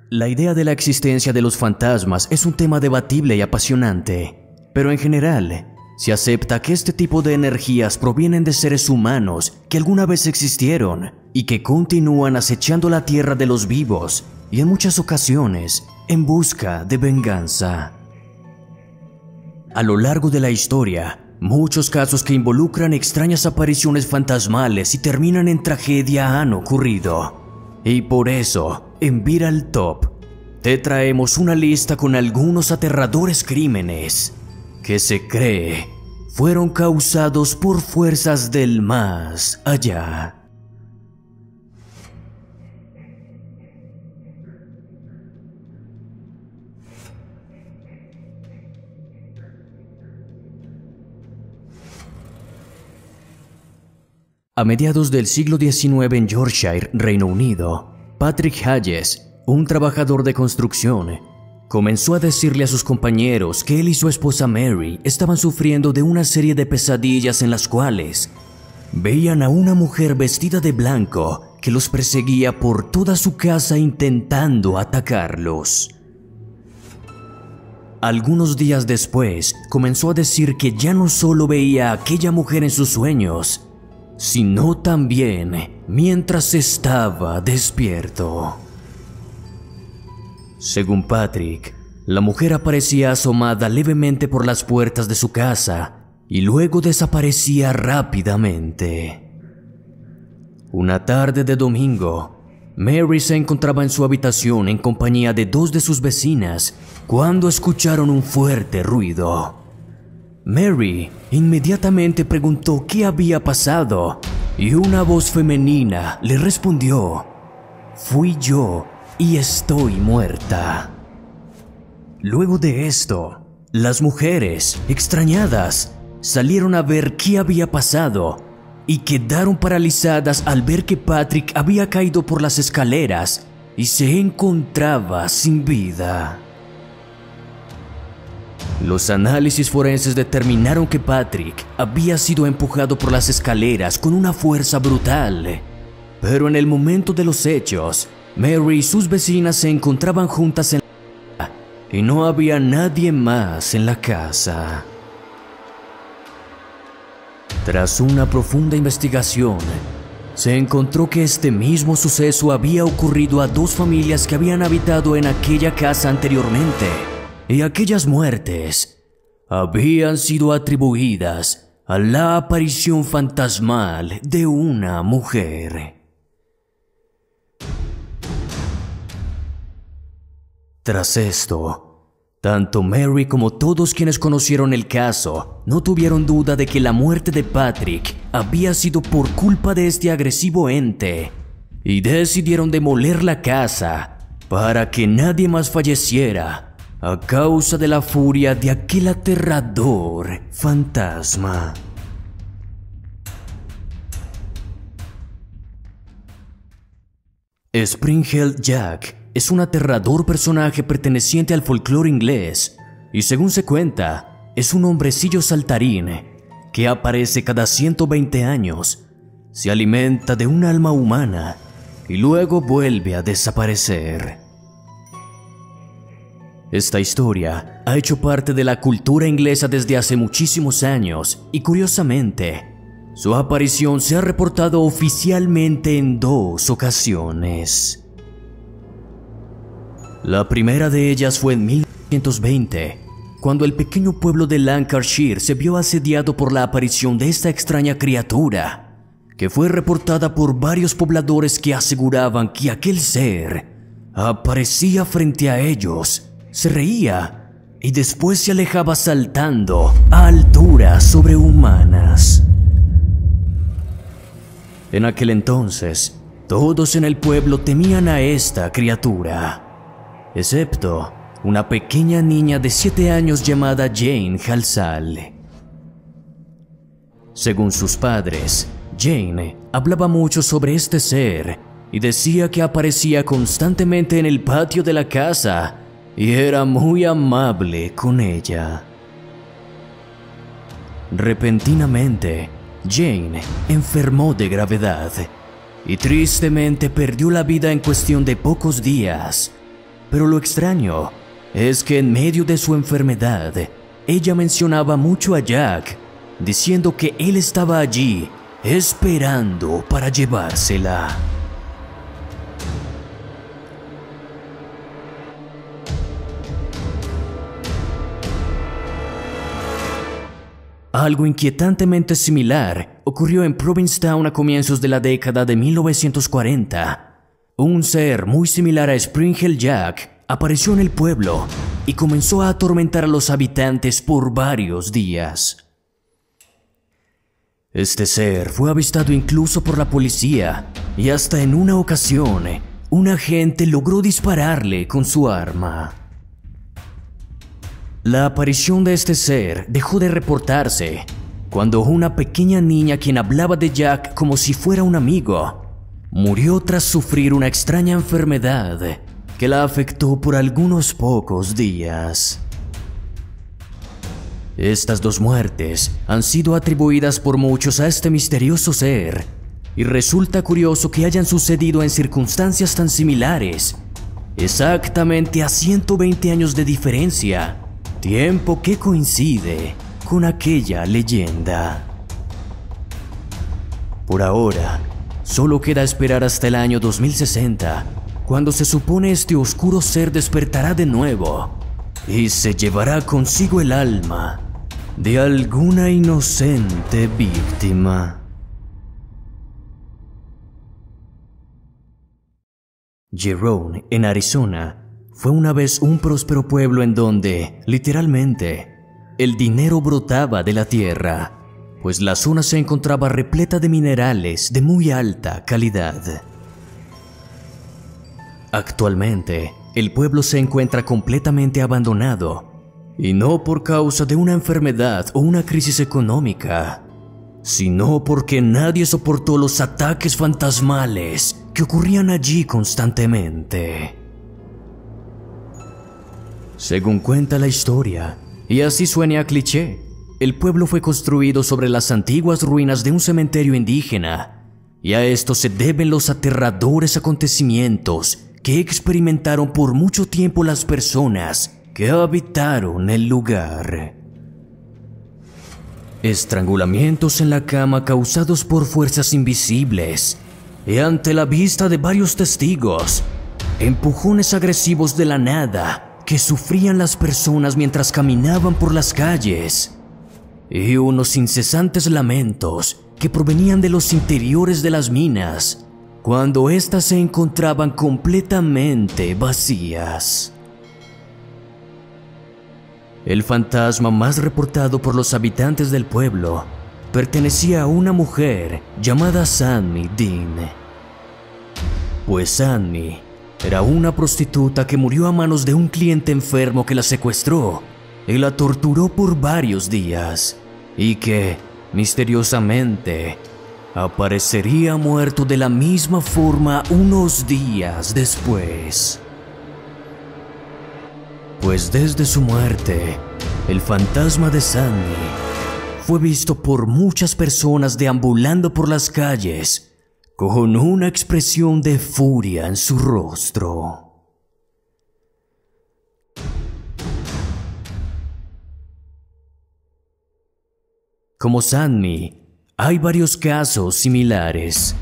La idea de la existencia de los fantasmas es un tema debatible y apasionante, pero en general, se acepta que este tipo de energías provienen de seres humanos que alguna vez existieron y que continúan acechando la tierra de los vivos y en muchas ocasiones en busca de venganza. A lo largo de la historia, muchos casos que involucran extrañas apariciones fantasmales y terminan en tragedia han ocurrido. Y por eso, en Viral Top, te traemos una lista con algunos aterradores crímenes que se cree fueron causados por fuerzas del más allá. A mediados del siglo XIX en Yorkshire, Reino Unido, Patrick Hayes, un trabajador de construcción, comenzó a decirle a sus compañeros que él y su esposa Mary estaban sufriendo de una serie de pesadillas en las cuales veían a una mujer vestida de blanco que los perseguía por toda su casa intentando atacarlos. Algunos días después, comenzó a decir que ya no solo veía a aquella mujer en sus sueños, sino también mientras estaba despierto. Según Patrick, la mujer aparecía asomada levemente por las puertas de su casa y luego desaparecía rápidamente. Una tarde de domingo, Mary se encontraba en su habitación en compañía de dos de sus vecinas cuando escucharon un fuerte ruido. Mary inmediatamente preguntó qué había pasado y una voz femenina le respondió: "Fui yo y estoy muerta". Luego de esto, las mujeres, extrañadas, salieron a ver qué había pasado y quedaron paralizadas al ver que Patrick había caído por las escaleras y se encontraba sin vida. Los análisis forenses determinaron que Patrick había sido empujado por las escaleras con una fuerza brutal, pero en el momento de los hechos, Mary y sus vecinas se encontraban juntas en la casa y no había nadie más en la casa. Tras una profunda investigación, se encontró que este mismo suceso había ocurrido a dos familias que habían habitado en aquella casa anteriormente, y aquellas muertes habían sido atribuidas a la aparición fantasmal de una mujer. Tras esto, tanto Mary como todos quienes conocieron el caso no tuvieron duda de que la muerte de Patrick había sido por culpa de este agresivo ente y decidieron demoler la casa para que nadie más falleciera a causa de la furia de aquel aterrador fantasma. Spring-Heeled Jack es un aterrador personaje perteneciente al folclore inglés y, según se cuenta, es un hombrecillo saltarín que aparece cada 120 años, se alimenta de un alma humana y luego vuelve a desaparecer. Esta historia ha hecho parte de la cultura inglesa desde hace muchísimos años y, curiosamente, su aparición se ha reportado oficialmente en 2 ocasiones. La primera de ellas fue en 1920, cuando el pequeño pueblo de Lancashire se vio asediado por la aparición de esta extraña criatura, que fue reportada por varios pobladores que aseguraban que aquel ser aparecía frente a ellos, se reía y después se alejaba saltando a alturas sobrehumanas. En aquel entonces, todos en el pueblo temían a esta criatura, excepto una pequeña niña de 7 años llamada Jane Halsall. Según sus padres, Jane hablaba mucho sobre este ser y decía que aparecía constantemente en el patio de la casa y era muy amable con ella. Repentinamente, Jane enfermó de gravedad y tristemente perdió la vida en cuestión de pocos días, Pero lo extraño es que en medio de su enfermedad, ella mencionaba mucho a Jack, diciendo que él estaba allí esperando para llevársela. Algo inquietantemente similar ocurrió en Provincetown a comienzos de la década de 1940. Un ser muy similar a Spring Hill Jack apareció en el pueblo y comenzó a atormentar a los habitantes por varios días. Este ser fue avistado incluso por la policía y hasta en una ocasión un agente logró dispararle con su arma. La aparición de este ser dejó de reportarse cuando una pequeña niña, quien hablaba de Jack como si fuera un amigo, murió tras sufrir una extraña enfermedad que la afectó por algunos pocos días. Estas dos muertes han sido atribuidas por muchos a este misterioso ser, y resulta curioso que hayan sucedido en circunstancias tan similares, exactamente a 120 años de diferencia, tiempo que coincide con aquella leyenda. Por ahora, solo queda esperar hasta el año 2060, cuando se supone este oscuro ser despertará de nuevo y se llevará consigo el alma de alguna inocente víctima. Jerome, en Arizona, fue una vez un próspero pueblo en donde, literalmente, el dinero brotaba de la tierra, pues la zona se encontraba repleta de minerales de muy alta calidad. Actualmente, el pueblo se encuentra completamente abandonado, y no por causa de una enfermedad o una crisis económica, sino porque nadie soportó los ataques fantasmales que ocurrían allí constantemente. Según cuenta la historia, y así suene a cliché, el pueblo fue construido sobre las antiguas ruinas de un cementerio indígena, y a esto se deben los aterradores acontecimientos que experimentaron por mucho tiempo las personas que habitaron el lugar. Estrangulamientos en la cama causados por fuerzas invisibles, y ante la vista de varios testigos, empujones agresivos de la nada que sufrían las personas mientras caminaban por las calles, y unos incesantes lamentos que provenían de los interiores de las minas cuando éstas se encontraban completamente vacías. El fantasma más reportado por los habitantes del pueblo pertenecía a una mujer llamada Sammy Dean. Pues Sammy era una prostituta que murió a manos de un cliente enfermo que la secuestró y la torturó por varios días, y que, misteriosamente, aparecería muerto de la misma forma unos días después. Pues desde su muerte, el fantasma de Sammy fue visto por muchas personas deambulando por las calles con una expresión de furia en su rostro. Como Sammy, hay varios casos similares.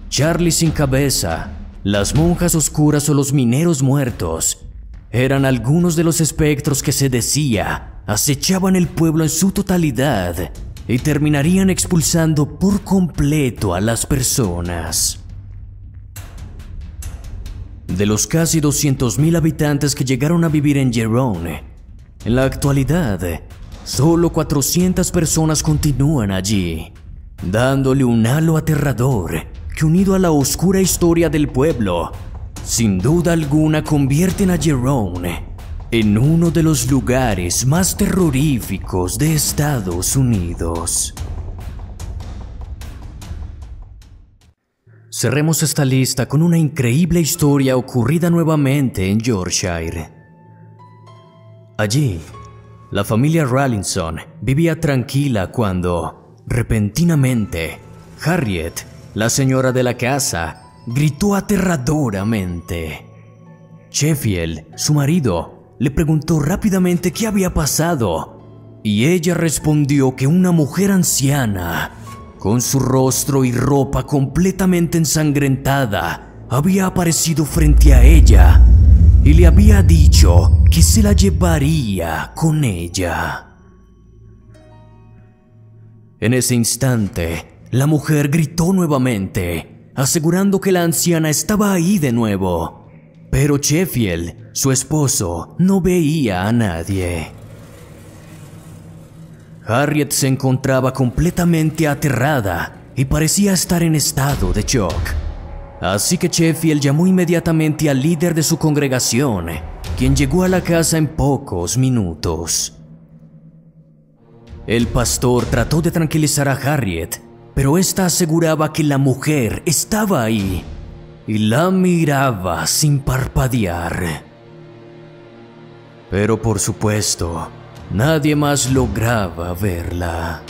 Charlie sin cabeza, las monjas oscuras o los mineros muertos eran algunos de los espectros que se decía acechaban el pueblo en su totalidad y terminarían expulsando por completo a las personas. De los casi 200,000 habitantes que llegaron a vivir en Jerome, en la actualidad, solo 400 personas continúan allí, dándole un halo aterrador que, unido a la oscura historia del pueblo, sin duda alguna convierten a Jerome en uno de los lugares más terroríficos de Estados Unidos. Cerremos esta lista con una increíble historia ocurrida nuevamente en Yorkshire. Allí, la familia Rallinson vivía tranquila cuando, repentinamente, Harriet, la señora de la casa, gritó aterradoramente: Sheffield, su marido, le preguntó rápidamente qué había pasado, y ella respondió que una mujer anciana, con su rostro y ropa completamente ensangrentada, había aparecido frente a ella y le había dicho que se la llevaría con ella. En ese instante, la mujer gritó nuevamente, asegurando que la anciana estaba ahí de nuevo. Pero Sheffield, su esposo, no veía a nadie. Harriet se encontraba completamente aterrada y parecía estar en estado de shock. Así que Sheffield llamó inmediatamente al líder de su congregación, quien llegó a la casa en pocos minutos. El pastor trató de tranquilizar a Harriet, pero esta aseguraba que la mujer estaba ahí y la miraba sin parpadear. Pero por supuesto, nadie más lograba verla.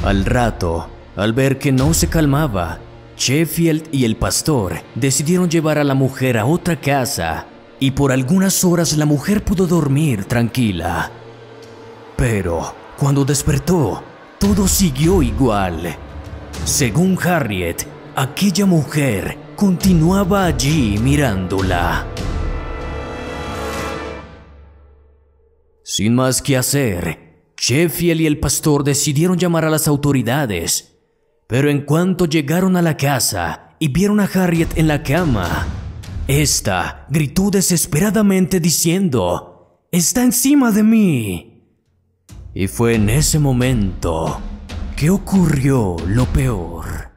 Al rato, al ver que no se calmaba, Sheffield y el pastor decidieron llevar a la mujer a otra casa y por algunas horas la mujer pudo dormir tranquila. Pero cuando despertó, todo siguió igual. Según Harriet, aquella mujer continuaba allí mirándola. Sin más que hacer, Sheffield y el pastor decidieron llamar a las autoridades. Pero en cuanto llegaron a la casa y vieron a Harriet en la cama, esta gritó desesperadamente diciendo: «¡Está encima de mí!». Y fue en ese momento que ocurrió lo peor.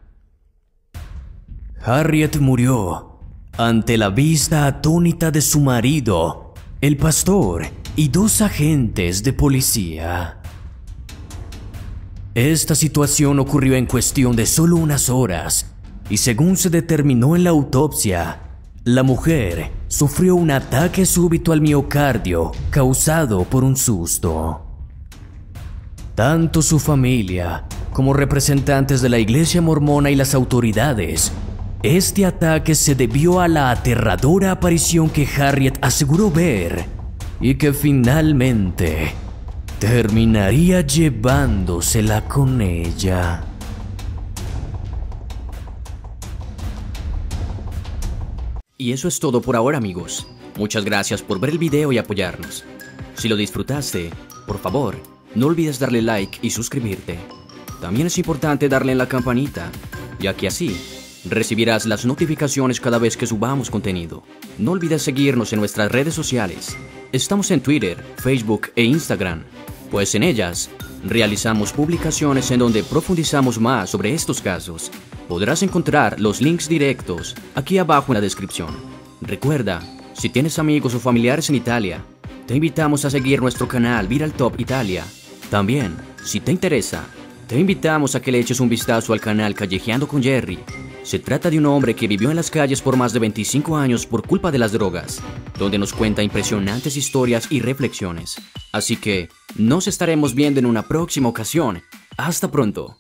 Harriet murió ante la vista atónita de su marido, el pastor y 2 agentes de policía. Esta situación ocurrió en cuestión de solo unas horas y según se determinó en la autopsia, la mujer sufrió un ataque súbito al miocardio causado por un susto. Tanto su familia como representantes de la iglesia mormona y las autoridades, este ataque se debió a la aterradora aparición que Harriet aseguró ver y que finalmente terminaría llevándosela con ella. Y eso es todo por ahora, amigos. Muchas gracias por ver el video y apoyarnos. Si lo disfrutaste, por favor, no olvides darle like y suscribirte. También es importante darle en la campanita, ya que así recibirás las notificaciones cada vez que subamos contenido. No olvides seguirnos en nuestras redes sociales. Estamos en Twitter, Facebook e Instagram, pues en ellas realizamos publicaciones en donde profundizamos más sobre estos casos. Podrás encontrar los links directos aquí abajo en la descripción. Recuerda, si tienes amigos o familiares en Italia, te invitamos a seguir nuestro canal Viral Top Italia. También, si te interesa, te invitamos a que le eches un vistazo al canal Callejeando con Jerry. Se trata de un hombre que vivió en las calles por más de 25 años por culpa de las drogas, donde nos cuenta impresionantes historias y reflexiones. Así que, nos estaremos viendo en una próxima ocasión. ¡Hasta pronto!